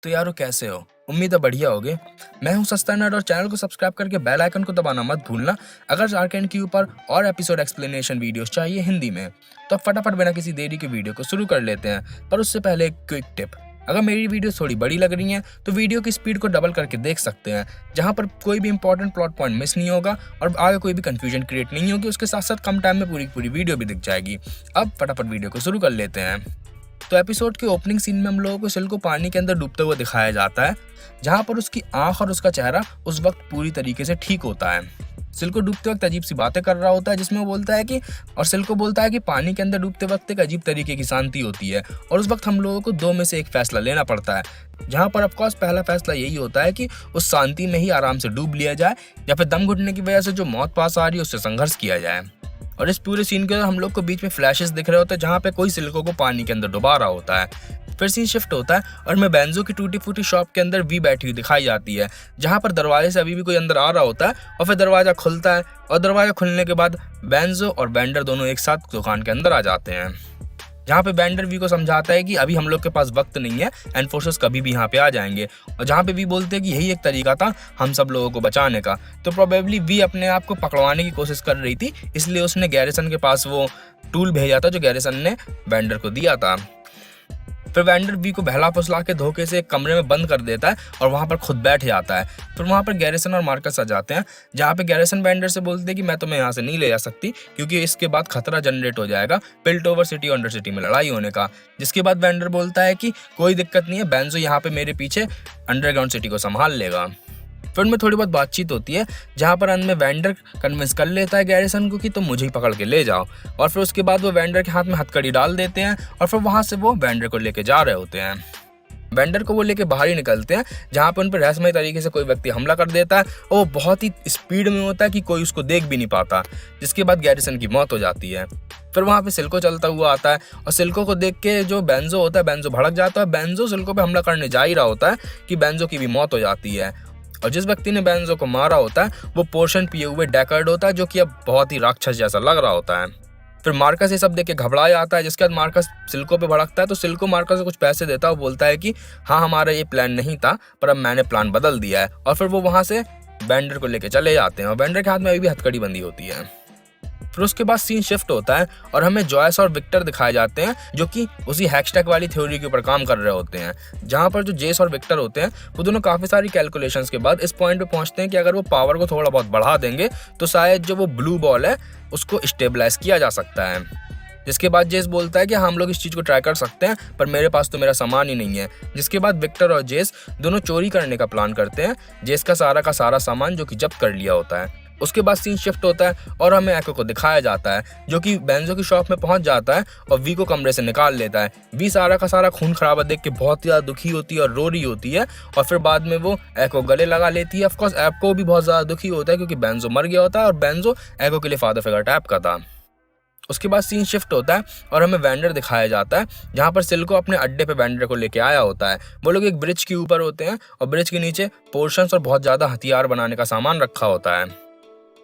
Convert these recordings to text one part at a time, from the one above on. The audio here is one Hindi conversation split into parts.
तो यारो कैसे हो? उम्मीद है बढ़िया होगे। मैं हूं सस्ता नर्ड और चैनल को सब्सक्राइब करके बेल आइकन को दबाना मत भूलना अगर आर्केन के ऊपर और एपिसोड एक्सप्लेनेशन वीडियोस चाहिए हिंदी में। तो अब फटाफट बिना किसी देरी के वीडियो को शुरू कर लेते हैं। पर उससे पहले एक क्विक टिप, अगर मेरी वीडियो थोड़ी बड़ी लग रही है तो वीडियो की स्पीड को डबल करके देख सकते हैं, जहां पर कोई भी इंपॉर्टेंट प्लॉट पॉइंट मिस नहीं होगा और आगे कोई भी कंफ्यूजन क्रिएट नहीं होगी। उसके साथ साथ कम टाइम में पूरी वीडियो भी दिख जाएगी। अब फटाफट वीडियो को शुरू कर लेते हैं। तो एपिसोड के ओपनिंग सीन में हम लोगों को सिल को पानी के अंदर डूबते हुए दिखाया जाता है, जहां पर उसकी आंख और उसका चेहरा उस वक्त पूरी तरीके से ठीक होता है। सिल को डूबते वक्त अजीब सी बातें कर रहा होता है, जिसमें वो बोलता है कि और सिल को बोलता है कि पानी के अंदर डूबते वक्त एक अजीब तरीके की शांति होती है और उस वक्त हम लोगों को दो में से एक फैसला लेना पड़ता है, जहां पर ऑफकोर्स पहला फैसला यही होता है कि उस शांति में ही आराम से डूब लिया जाए या फिर दम घुटने की वजह से जो मौत पास आ रही है उससे संघर्ष किया जाए। और इस पूरे सीन के अंदर हम लोग को बीच में फ्लैशेस दिख रहे होते हैं, जहाँ पे कोई सिल्को को पानी के अंदर डुबा रहा होता है। फिर सीन शिफ्ट होता है और मैं बेंजो की टूटी फूटी शॉप के अंदर वी बैठी हुई दिखाई जाती है, जहाँ पर दरवाजे से अभी भी कोई अंदर आ रहा होता है और फिर दरवाजा खुलता है और दरवाजा खुलने के बाद बेंजो और बेंडर दोनों एक साथ दुकान के अंदर आ जाते हैं, जहाँ पे बेंडर वी को समझाता है कि अभी हम लोग के पास वक्त नहीं है, एनफोर्सर्स कभी भी यहाँ पे आ जाएंगे। और जहाँ पे वी बोलते हैं कि यही एक तरीका था हम सब लोगों को बचाने का। तो प्रोबेबली वी अपने आप को पकड़वाने की कोशिश कर रही थी, इसलिए उसने गैरिसन के पास वो टूल भेजा था जो गैरिसन ने बेंडर को दिया था। फिर वेंडर वी को बहला फुसला के धोखे से एक कमरे में बंद कर देता है और वहां पर खुद बैठ जाता है। फिर वहां पर गैरिसन और मार्कस आ जाते हैं, जहां पे गैरिसन वेंडर से बोलते हैं कि मैं तुम्हें यहाँ से नहीं ले जा सकती क्योंकि इसके बाद खतरा जनरेट हो जाएगा पिल्टोवर सिटी और अंडर सिटी में लड़ाई होने का। जिसके बाद वेंडर बोलता है कि कोई दिक्कत नहीं है, बेंजो यहाँ पे मेरे पीछे अंडरग्राउंड सिटी को संभाल लेगा। फिर में थोड़ी बहुत बातचीत होती है, जहाँ पर अंत में वेंडर कन्विंस कर लेता है गैरिसन को कि तुम मुझे ही पकड़ के ले जाओ। और फिर उसके बाद वो वेंडर के हाथ में हथकड़ी डाल देते हैं और फिर वहाँ से वो वेंडर को लेके जा रहे होते हैं। वेंडर को वो लेके बाहर ही निकलते हैं, जहाँ पर उन पर रहस्यमय तरीके से कोई व्यक्ति हमला कर देता है और वो बहुत ही स्पीड में होता है कि कोई उसको देख भी नहीं पाता, जिसके बाद गैरिसन की मौत हो जाती है। फिर वहाँ पे सिल्को चलता हुआ आता है और सिल्को को देख के जो बेंजो होता है, बेंजो भड़क जाता है। बेंजो सिल्को पे हमला करने जा ही रहा होता है कि बेंजो की भी मौत हो जाती है और जिस व्यक्ति ने बेंजो को मारा होता है वो पोर्शन पिए हुए डेकर्ड होता है, जो कि अब बहुत ही राक्षस जैसा लग रहा होता है। फिर मार्कस ये सब देख के घबरा जाता है, जिसके बाद मार्कस सिल्को पे भड़कता है। तो सिल्को मार्कस को कुछ पैसे देता है और बोलता है कि हाँ, हमारा ये प्लान नहीं था पर अब मैंने प्लान बदल दिया है। और फिर वो वहाँ से बेंडर को लेके चले जाते हैं और बेंडर के हाथ में अभी भी हथकड़ी बंदी होती है। फिर उसके बाद सीन शिफ्ट होता है और हमें जॉयस और विक्टर दिखाए जाते हैं, जो कि उसी हैशटैग वाली थ्योरी के ऊपर काम कर रहे होते हैं, जहां पर जो जेस और विक्टर होते हैं वो दोनों काफ़ी सारी कैलकुलेशंस के बाद इस पॉइंट पे पहुंचते हैं कि अगर वो पावर को थोड़ा बहुत बढ़ा देंगे तो शायद जो वो ब्लू बॉल है उसको स्टेबलाइज किया जा सकता है। जिसके बाद जेस बोलता है कि हम लोग इस चीज़ को ट्राई कर सकते हैं पर मेरे पास तो मेरा सामान ही नहीं है। जिसके बाद विक्टर और जेस दोनों चोरी करने का प्लान करते हैं, जेस का सारा सामान जो कि जब्त कर लिया होता है। उसके बाद सीन शिफ्ट होता है और हमें एको को दिखाया जाता है, जो कि बेंजो की शॉप में पहुंच जाता है और वी को कमरे से निकाल लेता है। वी सारा का सारा खून खराबा देख के बहुत ही ज़्यादा दुखी होती है और रो रही होती है और फिर बाद में वो एको गले लगा लेती है। ऑफकोर्स एको भी बहुत ज़्यादा दुखी होता है क्योंकि बेंजो मर गया होता है और बेंजो एको के लिए फादर फिगर टाइप का था। उसके बाद सीन शिफ्ट होता है और हमें वेंडर दिखाया जाता है, जहाँ पर सिल्को अपने अड्डे पे वेंडर को लेके आया होता है। वो लोग एक ब्रिज के ऊपर होते हैं और ब्रिज के नीचे पोर्शंस और बहुत ज़्यादा हथियार बनाने का सामान रखा होता है।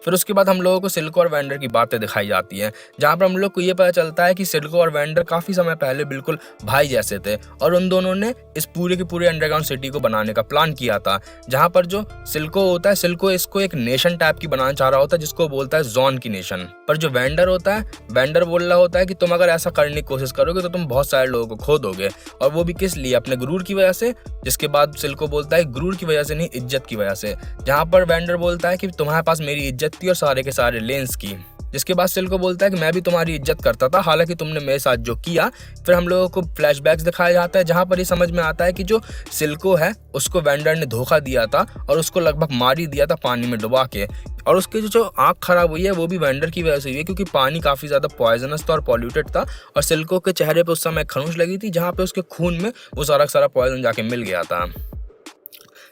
फिर उसके बाद हम लोगों को सिल्को और वेंडर की बातें दिखाई जाती हैं, जहाँ पर हम लोग को ये पता चलता है कि सिल्को और वेंडर काफ़ी समय पहले बिल्कुल भाई जैसे थे और उन दोनों ने इस पूरे की पूरे अंडरग्राउंड सिटी को बनाने का प्लान किया था। जहाँ पर जो सिल्को होता है, सिल्को इसको एक नेशन टाइप की बनाना चाह रहा होता है, जिसको बोलता है जॉन की नेशन। पर जो वेंडर होता है, वेंडर बोल रहा होता है कि तुम अगर ऐसा करने की कोशिश करोगे तो तुम बहुत सारे लोगों को खो दोगे, और वो भी किस लिए? अपने गुरूर की वजह से। जिसके बाद सिल्को बोलता है गुरूर की वजह से नहीं, इज्जत की वजह से। जहाँ पर वेंडर बोलता है कि तुम्हारे पास मेरी इज्जत थी और सारे के सारे लेंस की। जिसके बाद सिल्को बोलता है कि मैं भी तुम्हारी इज्जत करता था, हालांकि तुमने मेरे साथ जो किया। फिर हम लोगों को फ्लैशबैक्स दिखाया जाता है, जहां पर ये समझ में आता है कि जो सिल्को है उसको वेंडर ने धोखा दिया था और उसको लगभग मार ही दिया था पानी में डुबा के। और उसकी जो आँख खराब हुई है वो भी वेंडर की वजह से हुई है, क्योंकि पानी काफ़ी ज़्यादा पॉइजनस था और पॉल्यूटेड था और सिल्को के चेहरे पे उस समय खरोंच लगी थी, जहाँ पे उसके खून में वो सारा पॉइजन जाके मिल गया था।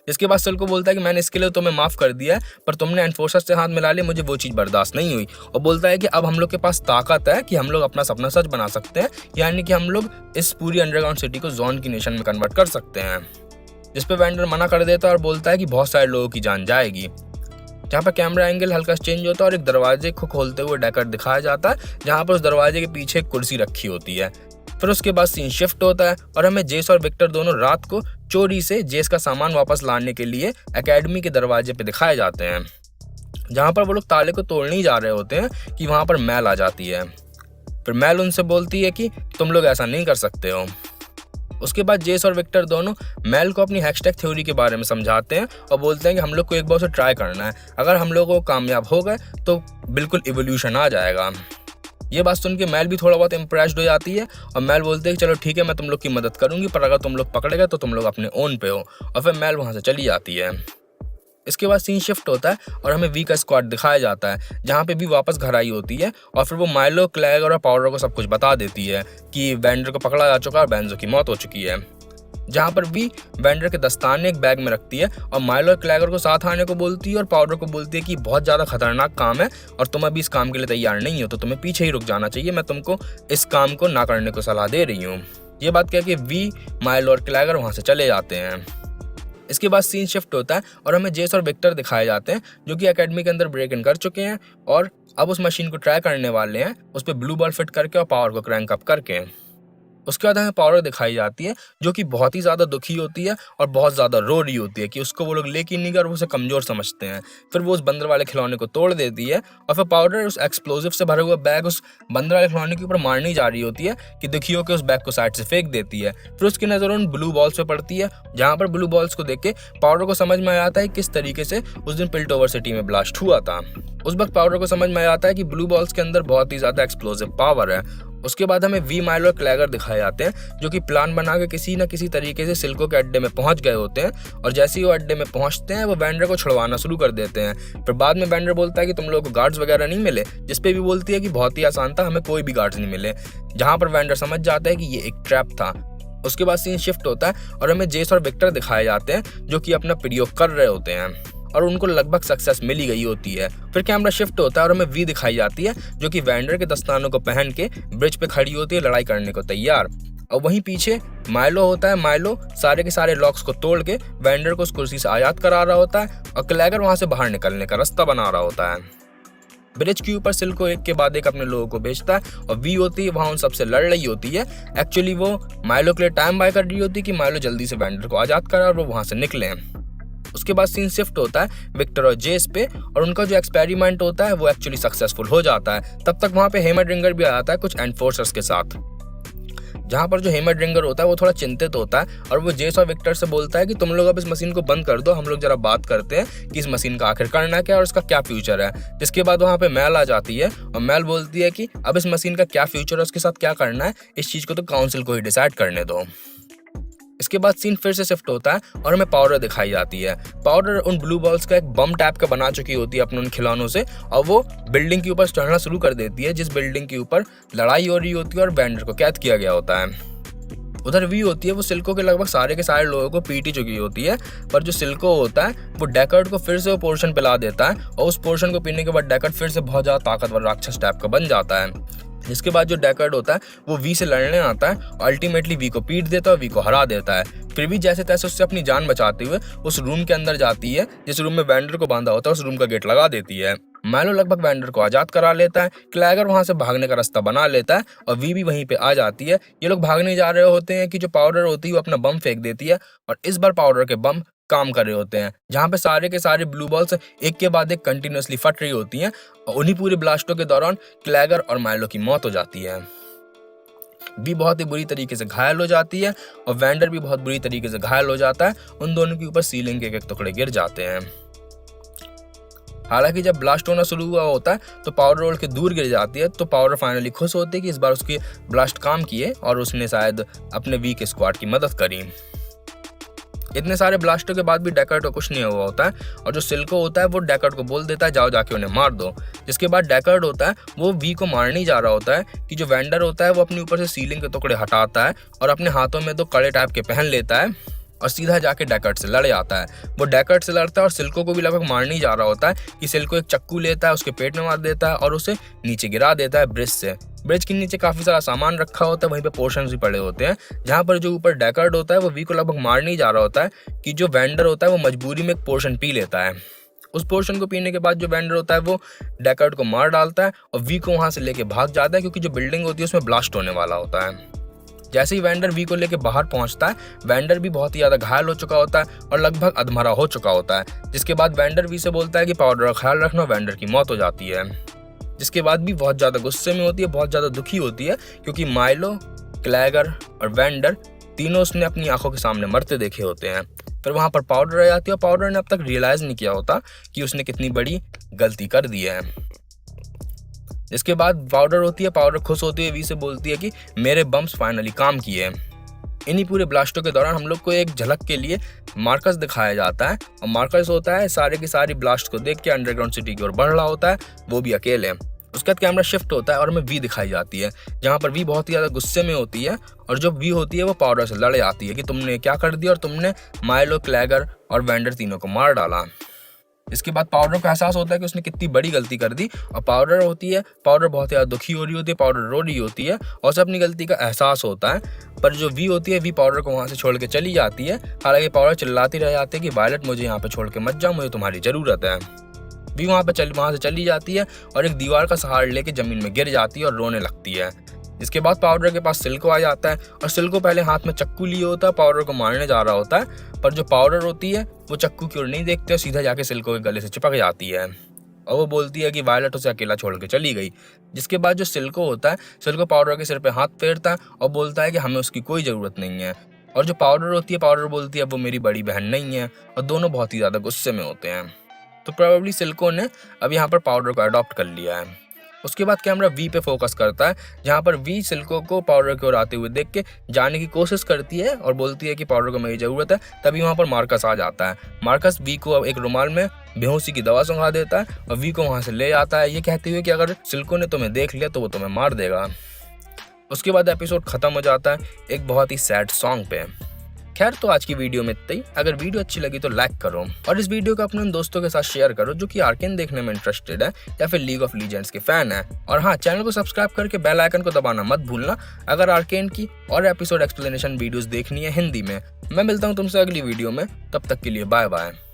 जिसके बाद सिल्को बोलता है कि मैंने इसके लिए तुम्हें माफ़ कर दिया है, पर तुमने एनफोर्सर से हाथ मिला लिया, मुझे वो चीज़ बर्दाश्त नहीं हुई। और बोलता है कि अब हम लोग के पास ताकत है कि हम लोग अपना सपना सच बना सकते हैं, यानी कि हम लोग इस पूरी अंडरग्राउंड सिटी को जॉन की नेशन में कन्वर्ट कर सकते हैं। जिस पे वेंडर मना कर देता है और बोलता है कि बहुत सारे लोगों की जान जाएगी। जहाँ पर कैमरा एंगल हल्का चेंज होता है और एक दरवाजे को खोलते हुए डेकर्ड दिखाया जाता है, जहाँ पर उस दरवाजे के पीछे एक कुर्सी रखी होती है। फिर उसके बाद सीन शिफ्ट होता है और हमें जेस और विक्टर दोनों रात को चोरी से जेस का सामान वापस लाने के लिए एकेडमी के दरवाजे पे दिखाए जाते हैं, जहाँ पर वो लोग ताले को तोड़ने ही जा रहे होते हैं कि वहाँ पर मैल आ जाती है। फिर मैल उनसे बोलती है कि तुम लोग ऐसा नहीं कर सकते हो। उसके बाद जेस और विक्टर दोनों मैल को अपनी हैशटैग थ्योरी के बारे में समझाते हैं और बोलते हैं कि हम लोग को एक बार उसे ट्राई करना है, अगर हम लोग को कामयाब हो गए तो बिल्कुल इवोल्यूशन आ जाएगा। ये बात सुन के मैल भी थोड़ा बहुत इम्प्रेस्ड हो जाती है और मैल बोलते हैं कि चलो ठीक है, मैं तुम लोग की मदद करूंगी, पर अगर तुम लोग पकड़े गए तो तुम लोग अपने ओन पे हो। और फिर मैल वहाँ से चली जाती है। इसके बाद सीन शिफ्ट होता है और हमें वी का स्क्वाड दिखाया जाता है, जहाँ पे भी वापस घर आई होती है और फिर वो माइलो, क्लैगर और पाउडर को सब कुछ बता देती है कि वेंडर को पकड़ा जा चुका है और बेंजो की मौत हो चुकी है। जहाँ पर भी वेंडर के दस्ताने एक बैग में रखती है और माइलो और क्लैगर को साथ आने को बोलती है और पाउडर को बोलती है कि बहुत ज़्यादा खतरनाक काम है और तुम अभी इस काम के लिए तैयार नहीं हो, तो तुम्हें पीछे ही रुक जाना चाहिए, मैं तुमको इस काम को ना करने को सलाह दे रही हूँ। ये बात कह के वी, माइलो और क्लैगर वहाँ से चले जाते हैं। इसके बाद सीन शिफ्ट होता है और हमें जेस और विक्टर दिखाए जाते हैं, जो कि एकेडमी के अंदर ब्रेक इन कर चुके हैं और अब उस मशीन को ट्राई करने वाले हैं, उस पर ब्लू बॉल फिट करके और पावर को क्रैंक अप करके। उसके बाद हमें पावर दिखाई जाती है, जो कि बहुत ही ज़्यादा दुखी होती है और बहुत ज़्यादा रो रही होती है कि उसको वो लोग लेके नहीं गए और वो उसे कमज़ोर समझते हैं। फिर वो उस बंदर वाले खिलौने को तोड़ देती है और फिर पाउडर उस एक्सप्लोजिव से भरा हुआ बैग उस बंदर वाले खिलौने के ऊपर मारने जा रही होती है कि दुखी होकर उस बैग को साइड से फेंक देती है। फिर उसकी नज़र उन ब्लू बॉल्स पे पड़ती है, जहाँ पर ब्लू बॉल्स को देख के पाउडर को समझ में आता है किस तरीके से उस दिन पिल्टोवर सिटी में ब्लास्ट हुआ था। उस वक्त पाउडर को समझ में आता है कि ब्लू बॉल्स के अंदर बहुत ही ज़्यादा एक्सप्लोजिव पावर है। उसके बाद हमें वी, माइलो और क्लैगर दिखाए जाते हैं, जो कि प्लान बना के किसी न किसी तरीके से सिल्को के अड्डे में पहुंच गए होते हैं और जैसे ही वो अड्डे में पहुंचते हैं वो वेंडर को छुड़वाना शुरू कर देते हैं। फिर बाद में वेंडर बोलता है कि तुम लोगों को गार्ड्स वगैरह नहीं मिले, जिसपे भी बोलती है कि बहुत ही आसान था, हमें कोई भी गार्ड्स नहीं मिले, जहाँ पर वेंडर समझ जाता है कि ये एक ट्रैप था। उसके बाद सीन शिफ्ट होता है और हमें जेस और विक्टर दिखाए जाते हैं, जो कि अपना प्रयोग कर रहे होते हैं और उनको लगभग सक्सेस मिली गई होती है। फिर कैमरा शिफ्ट होता है और हमें वी दिखाई जाती है, जो कि वेंडर के दस्तानों को पहन के ब्रिज पे खड़ी होती है लड़ाई करने को तैयार। और वहीं पीछे माइलो होता है। माइलो सारे के सारे लॉक्स को तोड़ के वेंडर को उस कुर्सी से आजाद करा रहा होता है और क्लैगर वहां से बाहर निकलने का रास्ता बना रहा होता है। ब्रिज के ऊपर सिल्को एक के बाद एक अपने लोगों को भेजता है और वी होती है वहां उन सबसे लड़ रही होती है। एक्चुअली वो माइलो के लिए टाइम बाय कर रही होती है कि माइलो जल्दी से वेंडर को आजाद करा और वो वहां से निकले। उसके बाद सीन शिफ्ट होता है विक्टर और जेस पे और उनका जो एक्सपेरिमेंट होता है वो एक्चुअली सक्सेसफुल हो जाता है। तब तक वहाँ पे हेमरड्रिंगर भी आ जाता है कुछ एनफोर्सर्स के साथ, जहाँ पर जो हेमरड्रिंगर होता है वो थोड़ा चिंतित होता है और वो जेस और विक्टर से बोलता है कि तुम लोग अब इस मशीन को बंद कर दो, हम लोग जरा बात करते हैं कि इस मशीन का आखिर करना क्या है और उसका क्या फ्यूचर है। जिसके बाद वहाँ पे मैल आ जाती है और मैल बोलती है कि अब इस मशीन का क्या फ्यूचर है, उसके साथ क्या करना है, इस चीज़ को तो काउंसिल को ही डिसाइड करने दो। इसके बाद सीन फिर से शिफ्ट होता है और हमें पाउडर दिखाई जाती है। पाउडर उन ब्लू बॉल्स का एक बम टाइप का बना चुकी होती है अपने उन खिलौनों से और वो बिल्डिंग के ऊपर चढ़ना शुरू कर देती है, जिस बिल्डिंग के ऊपर लड़ाई हो रही होती है और वेंडर को कैद किया गया होता है। उधर वी होती है, वो सिल्को के लगभग सारे के सारे लोगों को पीट ही चुकी होती है, पर जो सिल्को होता है वो डेकर्ड को फिर से वो पोर्शन पिला देता है और उस पोर्शन को पीने के बाद डेकर्ड फिर से बहुत ज़्यादा ताकतवर राक्षस टाइप का बन जाता है। जिसके बाद जो डेकर्ड होता है वो वी से लड़ने आता है और अल्टीमेटली वी को पीट देता है और वी को हरा देता है। फिर भी जैसे तैसे उससे अपनी जान बचाते हुए उस रूम के अंदर जाती है जिस रूम में वेंडर को बांधा होता है, उस रूम का गेट लगा देती है। माइलो लगभग वेंडर को आजाद करा लेता है, क्लैगर वहां से भागने का रास्ता बना लेता है और वी भी वहीं पे आ जाती है। ये लोग भागने जा रहे होते हैं कि जो पाउडर होती है वो अपना बम फेंक देती है और इस बार पाउडर के बम काम कर रहे होते हैं, जहाँ पे सारे के सारे ब्लू बॉल्स एक के बाद एक कंटिन्यूअसली फट रही होती हैं और उन्हीं पूरे ब्लास्टों के दौरान क्लैगर और माइलो की मौत हो जाती है। भी बहुत ही बुरी तरीके से घायल हो जाती है और वेंडर भी बहुत बुरी तरीके से घायल हो जाता है। उन दोनों के ऊपर सीलिंग के एक टुकड़े गिर जाते हैं। हालांकि जब ब्लास्ट होना शुरू हुआ होता है तो पाउडर रोल के दूर गिर जाती है, तो पाउडर फाइनली खुश होती है कि इस बार उसकी ब्लास्ट काम किए और उसने शायद अपने वी के स्क्वाड की मदद करी। इतने सारे ब्लास्टों के बाद भी डेकर्ड को कुछ नहीं हुआ होता है और जो सिल्को होता है वो डेकर्ड को बोल देता है जाओ जाके उन्हें मार दो। जिसके बाद डेकर्ड होता है वो वी को मारने ही जा रहा होता है कि जो वेंडर होता है वो अपने ऊपर से सीलिंग के टुकड़े हटाता है और अपने हाथों में दो कड़े टाइप के पहन लेता है और सीधा जाके डेकर्ड से लड़ जाता है। वो डेकर्ड से लड़ता है और सिल्को को भी लगभग मारने ही जा रहा होता है कि सिल्को एक चक्कू लेता है, उसके पेट में मार देता है और उसे नीचे गिरा देता है ब्रिज से। ब्रिज के नीचे काफी सारा सामान रखा होता है, वहीं पे पोर्शंस भी पड़े होते हैं, जहाँ पर जो ऊपर डेकर्ड होता है वो वी को लगभग मारने ही जा रहा होता है कि जो वेंडर होता है वो मजबूरी में एक पोर्शन पी लेता है। उस पोर्शन को पीने के बाद जो वेंडर होता है वो डेकर्ड को मार डालता है और वी को वहां से लेके भाग जाता है, क्योंकि जो बिल्डिंग होती है उसमें ब्लास्ट होने वाला होता है। जैसे ही वेंडर वी को लेके बाहर पहुंचता है, वेंडर भी बहुत ही ज़्यादा घायल हो चुका होता है और लगभग अधमरा हो चुका होता है। जिसके बाद वेंडर वी से बोलता है कि पाउडर का ख्याल रखना, वेंडर की मौत हो जाती है। जिसके बाद भी बहुत ज़्यादा गुस्से में होती है, बहुत ज़्यादा दुखी होती है, क्योंकि माइलो, क्लैगर और वेंडर तीनों उसने अपनी आंखों के सामने मरते देखे होते हैं। फिर वहाँ पर पाउडर रह जाती है और पाउडर ने अब तक रियलाइज़ नहीं किया होता कि उसने कितनी बड़ी गलती कर दी है। जिसके बाद पाउडर होती है, पाउडर खुश होती है, वी से बोलती है कि मेरे बम्स फाइनली काम किए। इन्हीं पूरे ब्लास्टों के दौरान हम लोग को एक झलक के लिए मार्कस दिखाया जाता है और मार्कस होता है सारे की सारी ब्लास्ट को देख के अंडरग्राउंड सिटी की ओर बढ़ रहा होता है, वो भी अकेले। उसके बाद कैमरा शिफ्ट होता है और हमें वी दिखाई जाती है, जहाँ पर वी बहुत ही ज़्यादा गुस्से में होती है और जो वी होती है वो पाउडर से लड़ जाती है कि तुमने क्या कर दिया और तुमने माइलो, क्लैगर और वेंडर तीनों को मार डाला। इसके बाद पाउडर को एहसास होता है कि उसने कितनी बड़ी गलती कर दी और पाउडर होती है, पाउडर बहुत ज़्यादा दुखी हो रही होती है, पाउडर रो रही होती है और उसे अपनी गलती का एहसास होता है। पर जो वी होती है, वी पाउडर को वहाँ से छोड़ के चली जाती है। हालांकि पाउडर चिल्लाती रह जाती है कि वायलेट मुझे यहाँ पे छोड़ के मत जाओ, मुझे तुम्हारी ज़रूरत है। वी वहाँ से चली जाती है और एक दीवार का सहारा लेके ज़मीन में गिर जाती है और रोने लगती है। इसके बाद पाउडर के पास सिल्को आ जाता है और सिल्को पहले हाथ में चक्कू लिए होता है, पाउडर को मारने जा रहा होता है। पर जो पाउडर होती है वो चक्कू की ओर नहीं देखते और सीधा जाके सिल्को के गले से चिपक जाती है और वो बोलती है कि वायलेट उसे अकेला छोड़ के चली गई। जिसके बाद जो सिल्को होता है, सिल्को पाउडर के सिर पे हाथ फेरता है और बोलता है कि हमें उसकी कोई ज़रूरत नहीं है। और जो पाउडर होती है, पाउडर बोलती है वो मेरी बड़ी बहन नहीं है और दोनों बहुत ही ज़्यादा गुस्से में होते हैं। तो प्रोबेबली सिल्को ने अब यहाँ पर पाउडर को अडॉप्ट कर लिया है। उसके बाद कैमरा वी पे फोकस करता है, जहाँ पर वी सिल्को को पाउडर की ओर आते हुए देख के जाने की कोशिश करती है और बोलती है कि पाउडर को मेरी ज़रूरत है। तभी वहाँ पर मार्कस आ जाता है। मार्कस वी को अब एक रुमाल में बेहोशी की दवा सुंघा देता है और वी को वहाँ से ले जाता है, ये कहते हुए कि अगर सिल्को ने तुम्हें देख लिया तो वो तुम्हें मार देगा। उसके बाद एपिसोड ख़त्म हो जाता है एक बहुत ही सैड सॉन्ग पे। खैर, तो आज की वीडियो में इतना ही। अगर वीडियो अच्छी लगी तो लाइक करो और इस वीडियो को अपने दोस्तों के साथ शेयर करो जो कि आर्केन देखने में इंटरेस्टेड है या फिर लीग ऑफ लीजेंड्स के फैन है। और हाँ, चैनल को सब्सक्राइब करके बेल आइकन को दबाना मत भूलना अगर आर्केन की और एपिसोड एक्सप्लेनेशन वीडियोस देखनी है हिंदी में। मैं मिलता हूँ तुमसे अगली वीडियो में, तब तक के लिए बाय बाय।